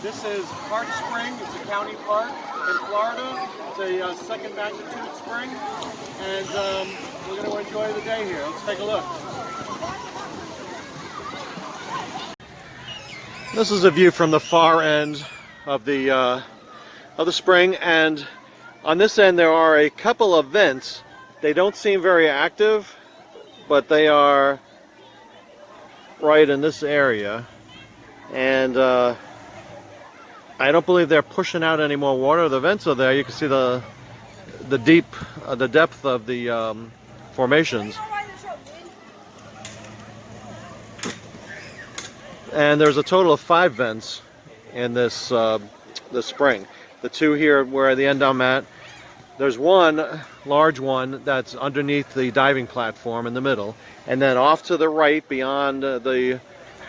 This is Hart Spring. It's a county park in Florida. It's a second magnitude spring, and we're going to enjoy the day here. Let's take a look. This is a view from the far end of the spring, and on this end there are a couple of vents. They don't seem very active, but they are right in this area, and I don't believe they're pushing out any more water. The vents are there. You can see the depth of the formations. And there's a total of 5 vents in this spring. The 2 here where the end I'm at. There's one large one that's underneath the diving platform in the middle, and then off to the right beyond the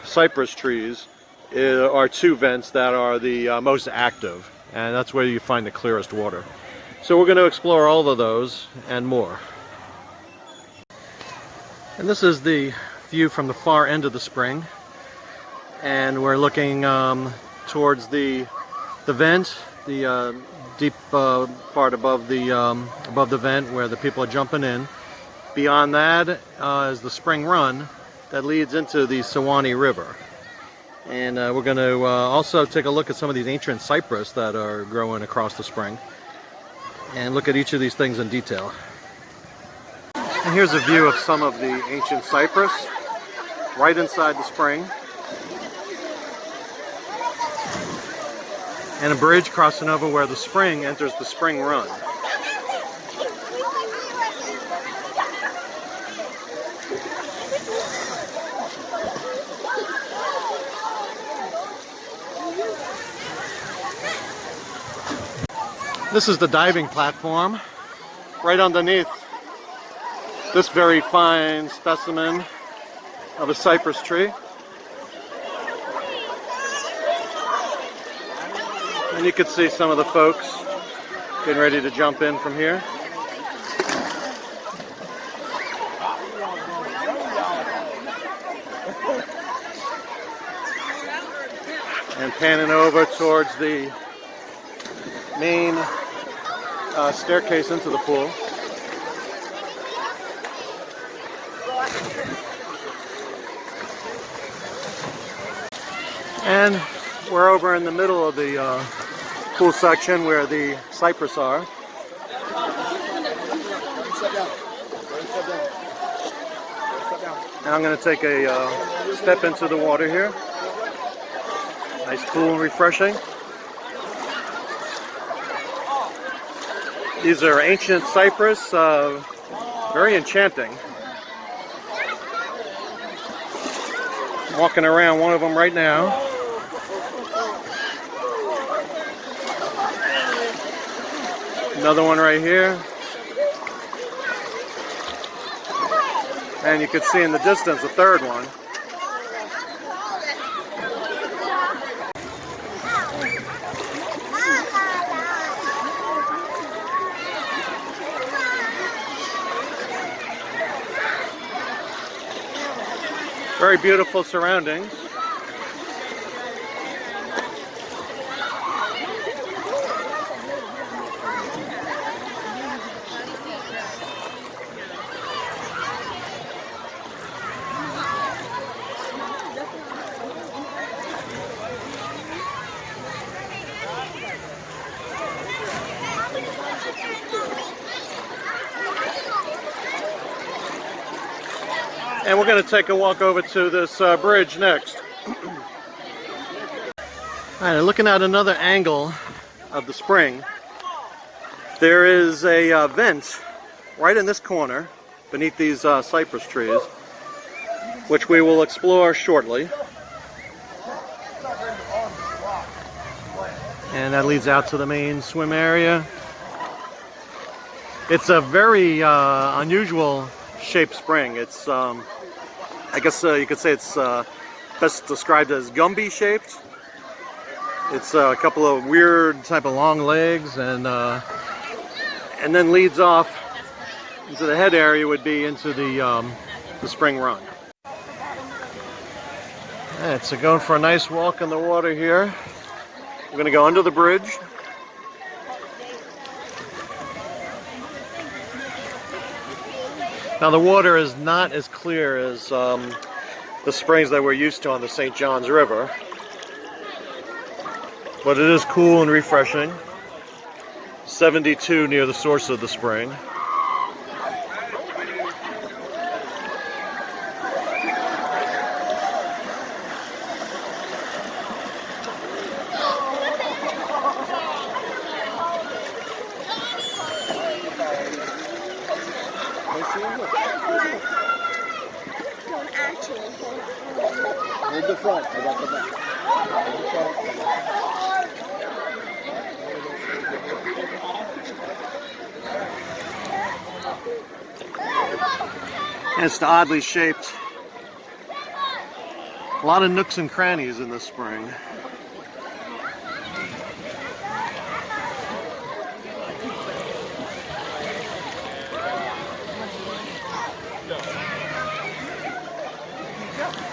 cypress trees are 2 vents that are the most active, and that's where you find the clearest water. So we're going to explore all of those and more. And this is the view from the far end of the spring, and we're looking towards the vent, the deep part above the vent where the people are jumping in. Beyond that is the spring run that leads into the Suwannee River. And we're going to also take a look at some of these ancient cypress that are growing across the spring, and look at each of these things in detail. And here's a view of some of the ancient cypress right inside the spring, and a bridge crossing over where the spring enters the spring run. This is the diving platform right underneath this very fine specimen of a cypress tree. And you can see some of the folks getting ready to jump in from here. And panning over towards the main staircase into the pool. And we're over in the middle of the pool section where the cypress are. And I'm going to take a step into the water here. Nice, cool, and refreshing. These are ancient cypress, very enchanting. I'm walking around one of them right now. Another one right here. And you can see in the distance a third one. Very beautiful surroundings. And we're going to take a walk over to this bridge next. Alright, looking at another angle of the spring, there is a vent right in this corner beneath these cypress trees, which we will explore shortly. And that leads out to the main swim area. It's a very unusual shaped spring. It's I guess you could say it's best described as Gumby shaped. It's a couple of weird type of long legs, and then leads off into the head area would be into the spring run. Alright, so going for a nice walk in the water here. We're going to go under the bridge. Now the water is not as clear as the springs that we're used to on the St. Johns River, but it is cool and refreshing. 72 near the source of the spring. Hold the front, I got the back. And it's oddly shaped. A lot of nooks and crannies in this spring.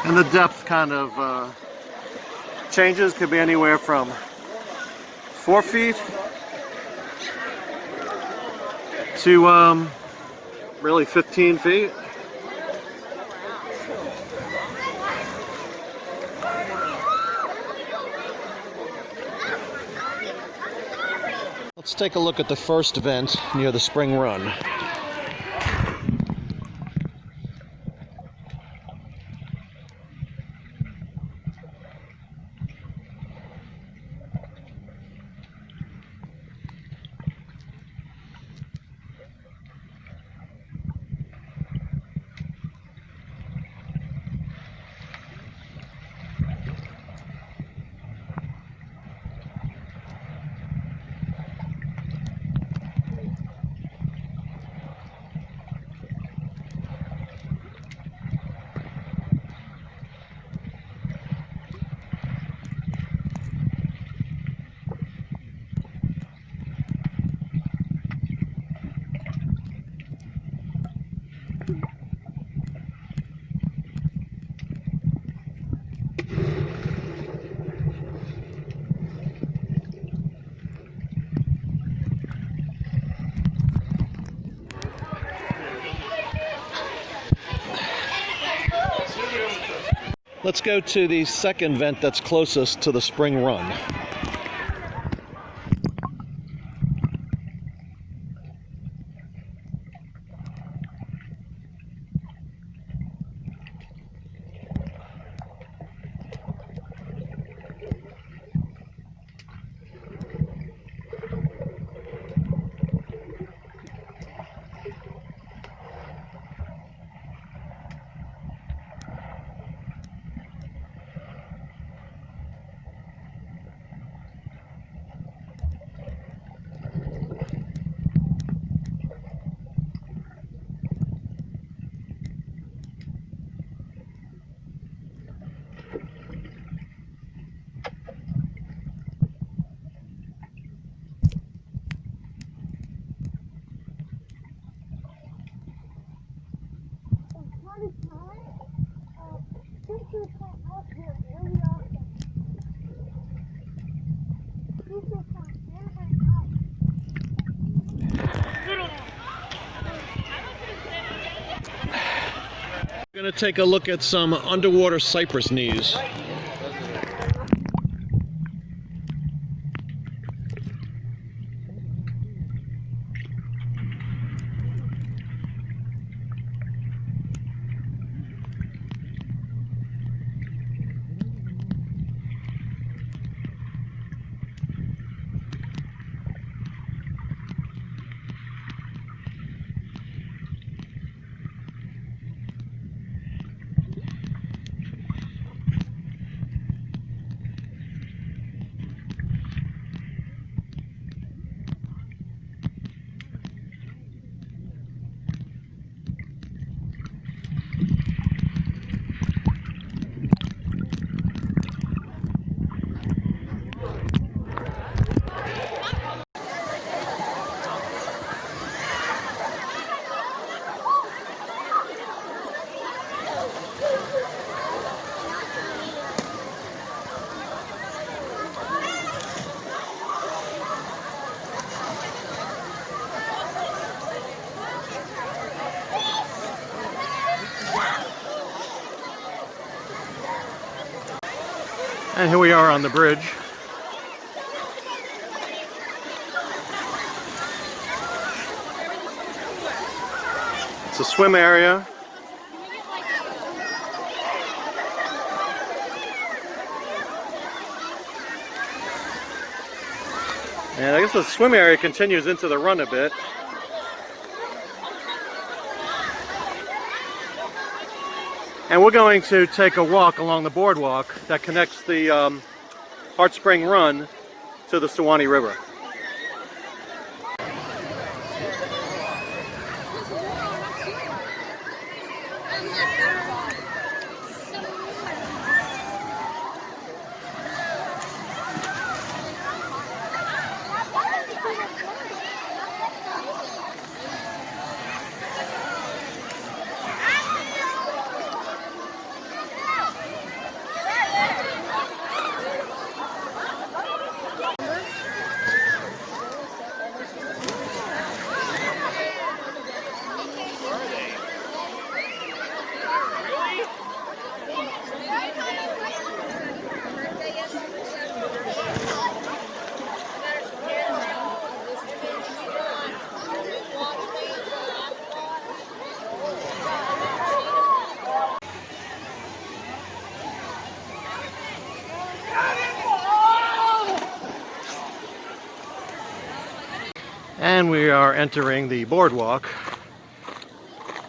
And the depth kind of changes, could be anywhere from 4 feet to really 15 feet. Let's take a look at the first vent near the spring run. Let's go to the second vent that's closest to the spring run. We're going to take a look at some underwater cypress knees. And here we are on the bridge. It's a swim area. And I guess the swim area continues into the run a bit. And we're going to take a walk along the boardwalk that connects the Hart Spring Run to the Suwannee River. And we are entering the boardwalk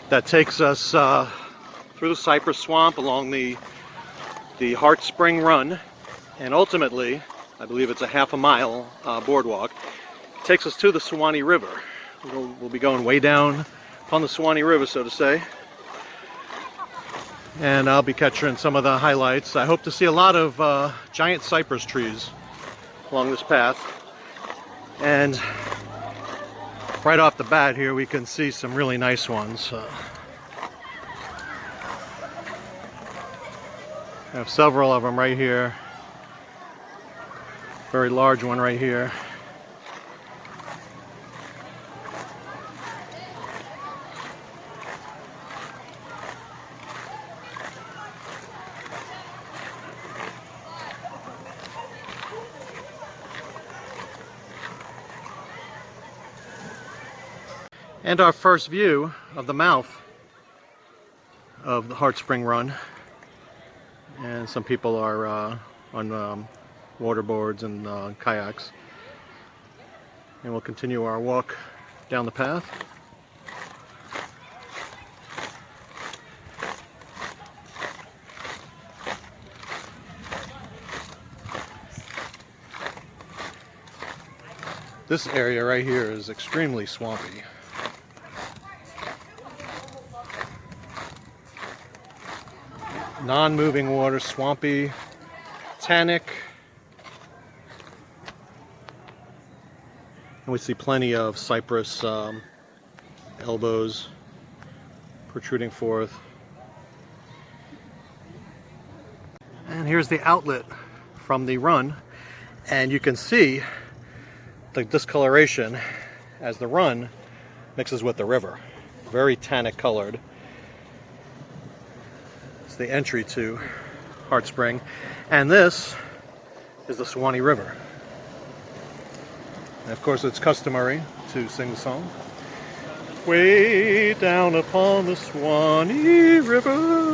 that takes us through the cypress swamp along the Hart Spring Run, and ultimately, I believe it's a half-a-mile boardwalk, takes us to the Suwannee River. We'll be going way down on the Suwannee River, so to say, and I'll be capturing some of the highlights. I hope to see a lot of giant cypress trees along this path, and right off the bat here we can see some really nice ones. I have several of them right here. Very large one right here. And our first view of the mouth of the Hart Spring Run. And some people are on water boards and kayaks. And we'll continue our walk down the path. This area right here is extremely swampy. Non-moving water, swampy, tannic. And we see plenty of cypress elbows protruding forth. And here's the outlet from the run, and you can see the discoloration as the run mixes with the river. Very tannic colored. It's the entry to Hart Spring, and this is the Suwannee River. And of course it's customary to sing the song. Way down upon the Suwannee River,